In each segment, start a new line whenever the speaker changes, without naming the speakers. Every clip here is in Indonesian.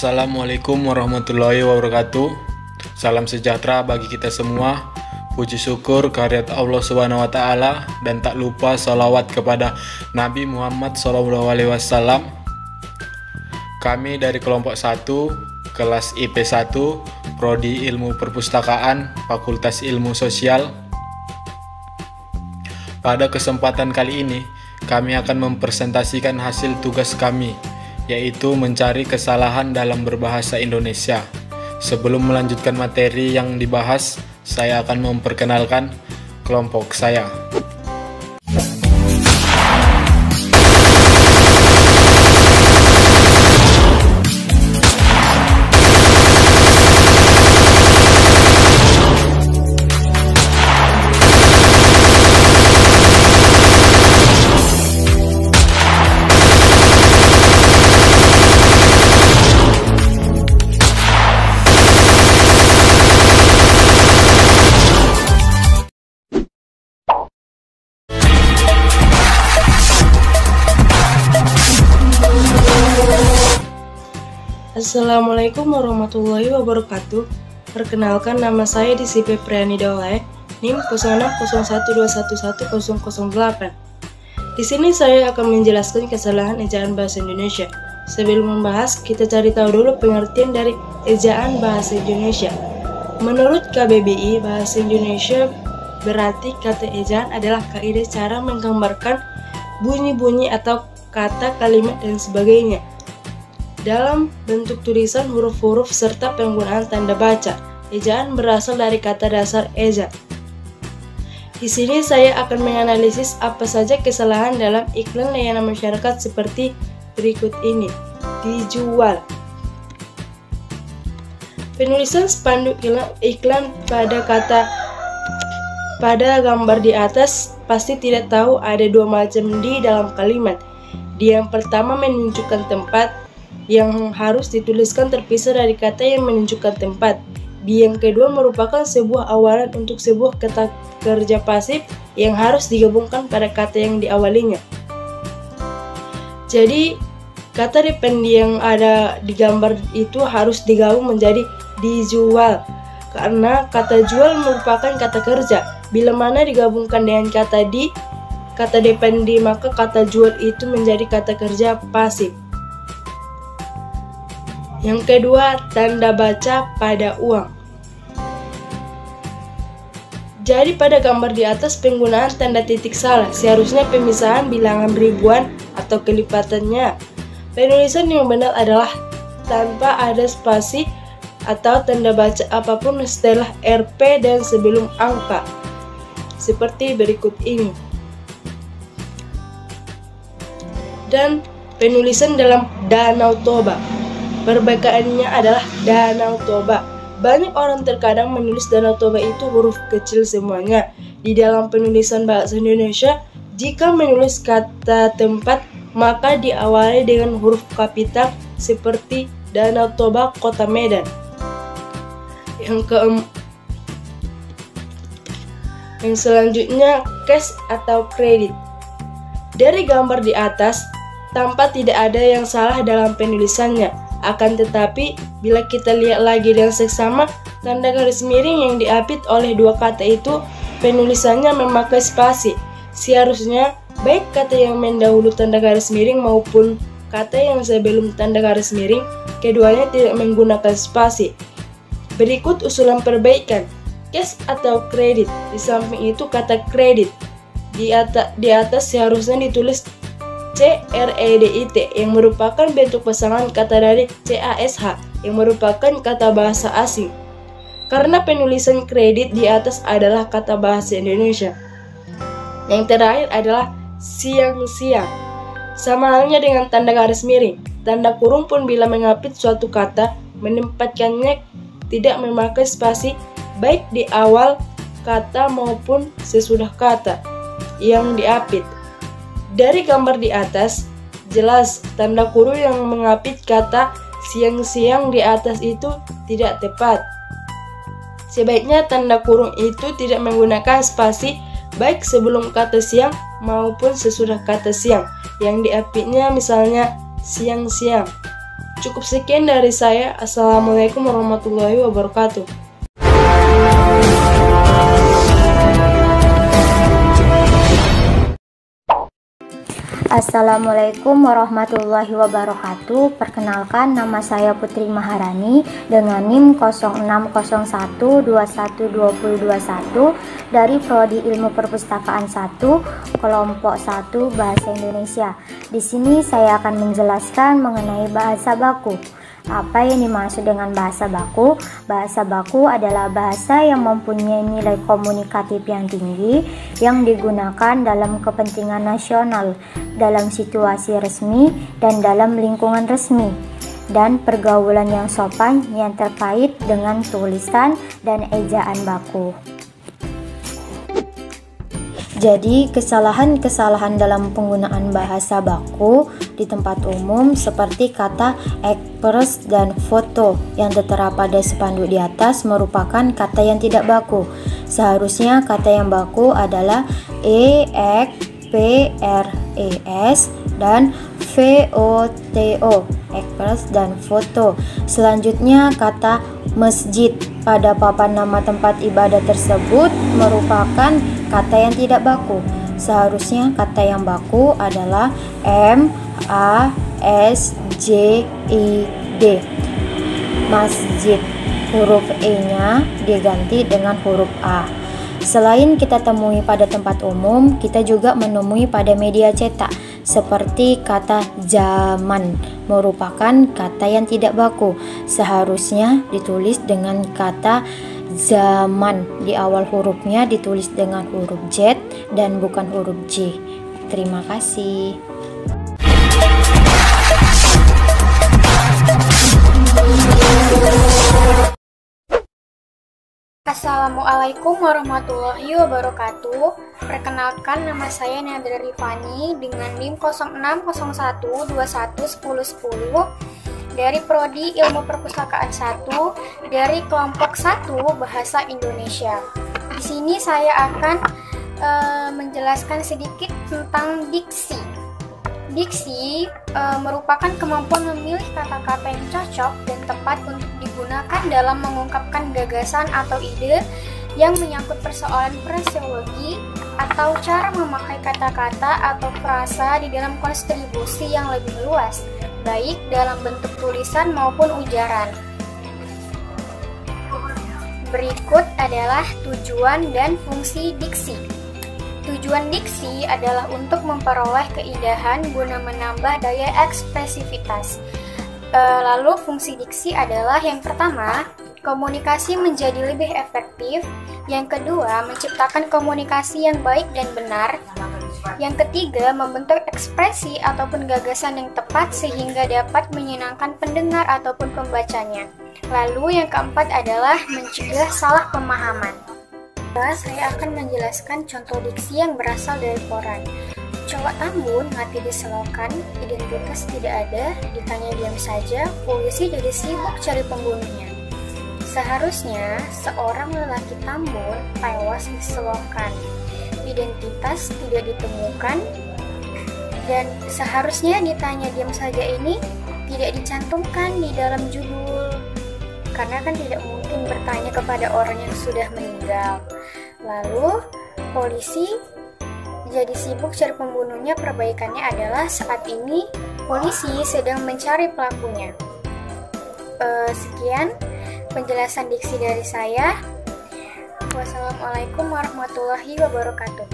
Assalamualaikum warahmatullahi wabarakatuh. Salam sejahtera bagi kita semua. Puji syukur kehadirat Allah Subhanahu wa taala dan tak lupa salawat kepada Nabi Muhammad SAW. Kami dari kelompok 1, kelas IP1, Prodi Ilmu Perpustakaan, Fakultas Ilmu Sosial. Pada kesempatan kali ini, kami akan mempresentasikan hasil tugas kami, yaitu mencari kesalahan dalam berbahasa Indonesia. Sebelum melanjutkan materi yang dibahas, saya akan memperkenalkan kelompok saya.
Assalamualaikum warahmatullahi wabarakatuh. Perkenalkan, nama saya Disipe Priani Daulae, NIM 0601211008. Di sini saya akan menjelaskan kesalahan ejaan bahasa Indonesia. Sebelum membahas, kita cari tahu dulu pengertian dari ejaan bahasa Indonesia. Menurut KBBI, bahasa Indonesia berarti kata ejaan adalah kaidah cara menggambarkan bunyi-bunyi atau kata, kalimat, dan sebagainya dalam bentuk tulisan, huruf-huruf, serta penggunaan tanda baca. Ejaan berasal dari kata dasar eja. Di sini saya akan menganalisis apa saja kesalahan dalam iklan layanan masyarakat seperti berikut ini. Dijual. Penulisan spanduk iklan pada gambar di atas pasti tidak tahu ada dua macam di dalam kalimat. Di yang pertama menunjukkan tempat yang harus dituliskan terpisah dari kata yang menunjukkan tempat. Di yang kedua merupakan sebuah awalan untuk sebuah kata kerja pasif yang harus digabungkan pada kata yang diawalinya. Jadi kata depend yang ada di gambar itu harus digabung menjadi dijual, karena kata jual merupakan kata kerja. Bila mana digabungkan dengan kata depend, maka kata jual itu menjadi kata kerja pasif. Yang kedua, tanda baca pada uang. Jadi pada gambar di atas penggunaan tanda titik salah, seharusnya pemisahan bilangan ribuan atau kelipatannya. Penulisan yang benar adalah tanpa ada spasi atau tanda baca apapun setelah RP dan sebelum angka, seperti berikut ini. Dan penulisan dalam Danau Toba, perbaikannya adalah Danau Toba. Banyak orang terkadang menulis Danau Toba itu huruf kecil semuanya. Di dalam penulisan bahasa Indonesia, jika menulis kata tempat, maka diawali dengan huruf kapital seperti Danau Toba, Kota Medan. Yang selanjutnya, cash atau kredit. Dari gambar di atas, tampak tidak ada yang salah dalam penulisannya. Akan tetapi, bila kita lihat lagi dengan seksama, tanda garis miring yang diapit oleh dua kata itu penulisannya memakai spasi. Seharusnya, baik kata yang mendahului tanda garis miring maupun kata yang sebelum tanda garis miring, keduanya tidak menggunakan spasi. Berikut usulan perbaikan. Cash atau kredit. Di samping itu kata kredit di atas seharusnya ditulis CREDIT yang merupakan bentuk pasangan kata dari CASH yang merupakan kata bahasa asing. Karena penulisan kredit di atas adalah kata bahasa Indonesia. Yang terakhir adalah siang-siang. Sama halnya dengan tanda garis miring. Tanda kurung pun bila mengapit suatu kata, menempatkannya tidak memakai spasi baik di awal kata maupun sesudah kata yang diapit. Dari gambar di atas, jelas tanda kurung yang mengapit kata siang-siang di atas itu tidak tepat. Sebaiknya tanda kurung itu tidak menggunakan spasi baik sebelum kata siang maupun sesudah kata siang yang diapitnya misalnya siang-siang. Cukup sekian dari saya. Assalamualaikum warahmatullahi wabarakatuh.
Assalamualaikum warahmatullahi wabarakatuh. Perkenalkan, nama saya Putri Maharani dengan NIM 0601212021 dari Prodi Ilmu Perpustakaan 1, kelompok 1 Bahasa Indonesia. Di sini saya akan menjelaskan mengenai bahasa baku. Apa yang dimaksud dengan bahasa baku? Bahasa baku adalah bahasa yang mempunyai nilai komunikatif yang tinggi yang digunakan dalam kepentingan nasional, dalam situasi resmi dan dalam lingkungan resmi, dan pergaulan yang sopan yang terkait dengan tulisan dan ejaan baku. Jadi, kesalahan-kesalahan dalam penggunaan bahasa baku di tempat umum seperti kata ekspres dan foto yang tertera pada spanduk di atas merupakan kata yang tidak baku. Seharusnya kata yang baku adalah ekspres dan foto, ekspres dan foto. Selanjutnya, kata masjid pada papan nama tempat ibadah tersebut merupakan kata yang tidak baku. Seharusnya kata yang baku adalah masjid, masjid. Huruf E-nya diganti dengan huruf A. Selain kita temui pada tempat umum, kita juga menemui pada media cetak seperti kata zaman merupakan kata yang tidak baku. Seharusnya ditulis dengan kata zaman. Di awal hurufnya ditulis dengan huruf Z dan bukan huruf J. Terima kasih.
Assalamualaikum warahmatullahi wabarakatuh. Perkenalkan, nama saya Nadra Rifani dengan NIM 0601211010 dari Prodi Ilmu Perpustakaan 1 dari kelompok 1 Bahasa Indonesia. Di sini saya akan menjelaskan sedikit tentang diksi. Diksi merupakan kemampuan memilih kata-kata yang cocok dan tepat untuk digunakan dalam mengungkapkan gagasan atau ide yang menyangkut persoalan fraseologi atau cara memakai kata-kata atau frasa di dalam konstribusi yang lebih luas, baik dalam bentuk tulisan maupun ujaran. Berikut adalah tujuan dan fungsi diksi. Tujuan diksi adalah untuk memperoleh keindahan guna menambah daya ekspresivitas. Lalu fungsi diksi adalah yang pertama, komunikasi menjadi lebih efektif. Yang kedua, menciptakan komunikasi yang baik dan benar. Yang ketiga, membentuk ekspresi ataupun gagasan yang tepat sehingga dapat menyenangkan pendengar ataupun pembacanya. Lalu yang keempat adalah mencegah salah pemahaman. Saya akan menjelaskan contoh diksi yang berasal dari koran. Cowok Tambun mati diselokan, identitas tidak ada, ditanya diam saja, polisi jadi sibuk cari pembunuhnya. Seharusnya seorang lelaki Tambun tewas diselokan, identitas tidak ditemukan, dan seharusnya ditanya diam saja ini tidak dicantumkan di dalam judul, karena kan tidak mungkin bertanya kepada orang yang sudah meninggal. Lalu polisi jadi sibuk cari pembunuhnya. Perbaikannya adalah saat ini polisi sedang mencari pelakunya. Sekian penjelasan diksi dari saya. Wassalamualaikum warahmatullahi wabarakatuh.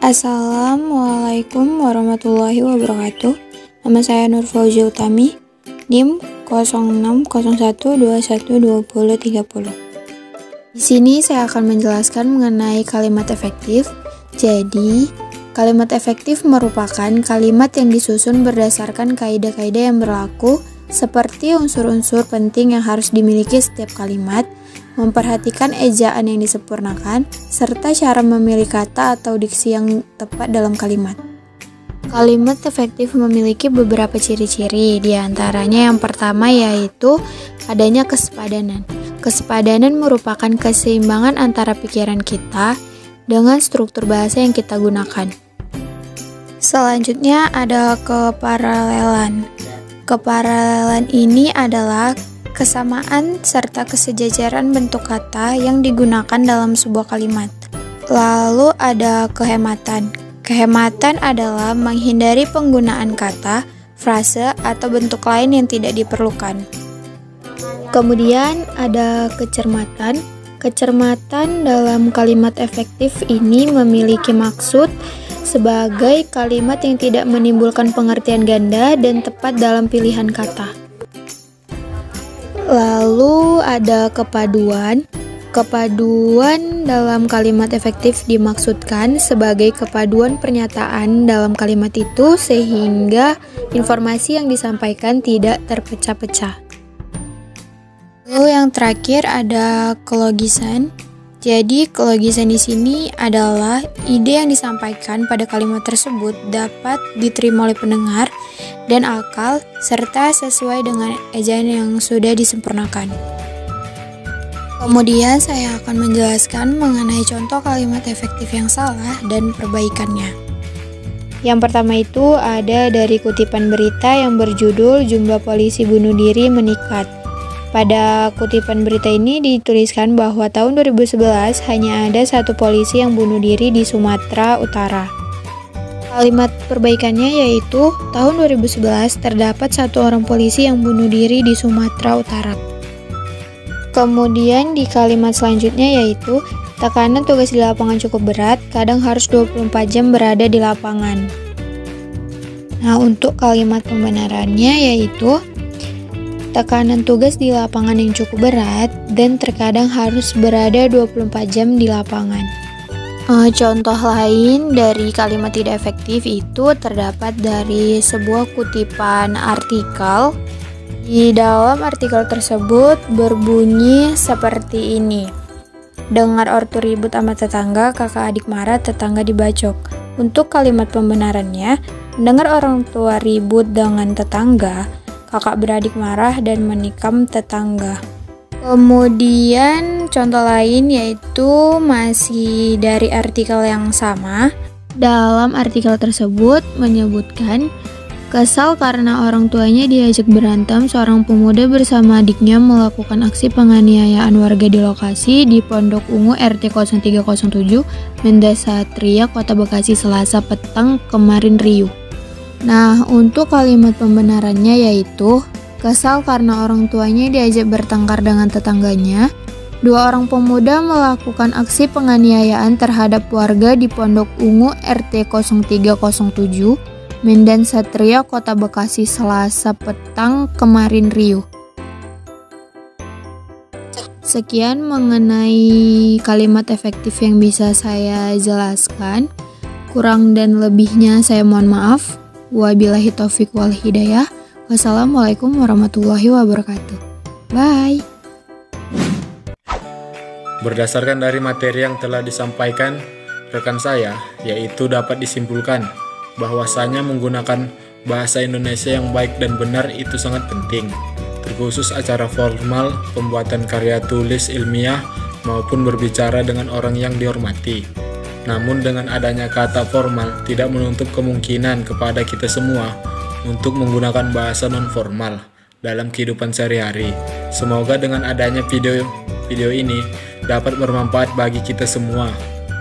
Assalamualaikum warahmatullahi wabarakatuh. Nama saya Nur Fauzi Utami, NIM 0601212030. Di sini saya akan menjelaskan mengenai kalimat efektif. Jadi, kalimat efektif merupakan kalimat yang disusun berdasarkan kaidah-kaidah yang berlaku seperti unsur-unsur penting yang harus dimiliki setiap kalimat, memperhatikan ejaan yang disempurnakan, serta cara memilih kata atau diksi yang tepat dalam kalimat. Kalimat efektif memiliki beberapa ciri-ciri, di antaranya yang pertama yaitu adanya kesepadanan. Kesepadanan merupakan keseimbangan antara pikiran kita, dengan struktur bahasa yang kita gunakan. Selanjutnya ada keparalelan. Keparalelan ini adalah kesamaan serta kesejajaran bentuk kata yang digunakan dalam sebuah kalimat. Lalu ada kehematan. Kehematan adalah menghindari penggunaan kata, frase, atau bentuk lain yang tidak diperlukan. Kemudian ada kecermatan. Kecermatan dalam kalimat efektif ini memiliki maksud sebagai kalimat yang tidak menimbulkan pengertian ganda dan tepat dalam pilihan kata. Lalu ada kepaduan. Kepaduan dalam kalimat efektif dimaksudkan sebagai kepaduan pernyataan dalam kalimat itu sehingga informasi yang disampaikan tidak terpecah-pecah. Lalu yang terakhir ada kelogisan. Jadi kelogisan di sini adalah ide yang disampaikan pada kalimat tersebut dapat diterima oleh pendengar dan akal serta sesuai dengan ejaan yang sudah disempurnakan. Kemudian saya akan menjelaskan mengenai contoh kalimat efektif yang salah dan perbaikannya. Yang pertama itu ada dari kutipan berita yang berjudul "Jumlah polisi bunuh diri meningkat". Pada kutipan berita ini dituliskan bahwa tahun 2011 hanya ada 1 polisi yang bunuh diri di Sumatera Utara. Kalimat perbaikannya yaitu tahun 2011 terdapat 1 orang polisi yang bunuh diri di Sumatera Utara. Kemudian di kalimat selanjutnya yaitu tekanan tugas di lapangan cukup berat, kadang harus 24 jam berada di lapangan. Nah, untuk kalimat pembenarannya yaitu tekanan tugas di lapangan yang cukup berat dan terkadang harus berada 24 jam di lapangan. Contoh lain dari kalimat tidak efektif itu terdapat dari sebuah kutipan artikel. Di dalam artikel tersebut berbunyi seperti ini. Dengar ortu ribut sama tetangga, kakak adik marah, tetangga dibacok. Untuk kalimat pembenarannya, mendengar orang tua ribut dengan tetangga, kakak beradik marah dan menikam tetangga. Kemudian contoh lain yaitu masih dari artikel yang sama. Dalam artikel tersebut menyebutkan kesal karena orang tuanya diajak berantem, seorang pemuda bersama adiknya melakukan aksi penganiayaan warga di lokasi di Pondok Ungu RT 0307 Mendasatria Kota Bekasi Selasa petang kemarin riuh. Nah, untuk kalimat pembenarannya yaitu kesal karena orang tuanya diajak bertengkar dengan tetangganya. 2 orang pemuda melakukan aksi penganiayaan terhadap warga di Pondok Ungu RT 0307 Medan Satria Kota Bekasi Selasa petang kemarin riuh. Sekian mengenai kalimat efektif yang bisa saya jelaskan. Kurang dan lebihnya saya mohon maaf. Wabillahi taufik wal hidayah. Wassalamualaikum warahmatullahi wabarakatuh. Bye.
Berdasarkan dari materi yang telah disampaikan rekan saya, yaitu dapat disimpulkan bahwasanya menggunakan bahasa Indonesia yang baik dan benar itu sangat penting, terkhusus acara formal, pembuatan karya tulis ilmiah, maupun berbicara dengan orang yang dihormati. Namun dengan adanya kata formal tidak menutup kemungkinan kepada kita semua untuk menggunakan bahasa non-formal dalam kehidupan sehari-hari. Semoga dengan adanya video ini dapat bermanfaat bagi kita semua.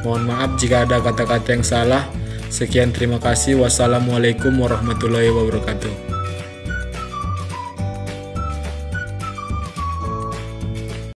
Mohon maaf jika ada kata-kata yang salah. Sekian, terima kasih. Wassalamualaikum warahmatullahi wabarakatuh.